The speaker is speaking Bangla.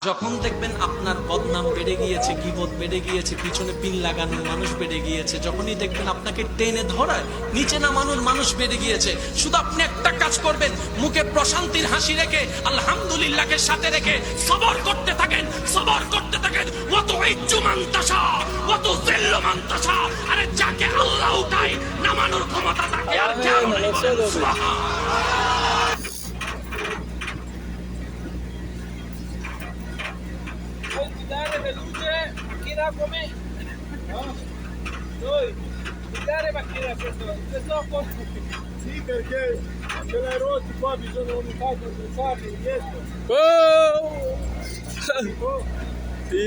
যখন দেখবেন আপনার বদনাম বেড়ে গিয়েছে, গীবত বেড়ে গিয়েছে, পিছনে পিন লাগানোর মানুষ বেড়ে গিয়েছে, যখনই দেখবেন আপনাকে টেনে ধরায় নিচে নামানোর মানুষ বেড়ে গিয়েছে, শুধু আপনি একটা কাজ করবেন, মুখে প্রশান্তির হাসি রেখে আলহামদুলিল্লাহকে সাথে রেখে সবর করতে থাকেন, সবর করতে থাকেন। ওয়াতু ইজ্জু মান তাশা ওয়াতু যিল্লু মান তাশা। আরে যাকে আল্লাহ উঠায় নামানোর ক্ষমতা তাকে আর কেউ নেই। সুবহানাল্লাহ। Dare veloce, macchina come? No? Noi, dare macchina questo posto. Sì, perché ce l'hai rotti qua, bisogna unità per pensarli indietro. Oh! Sì.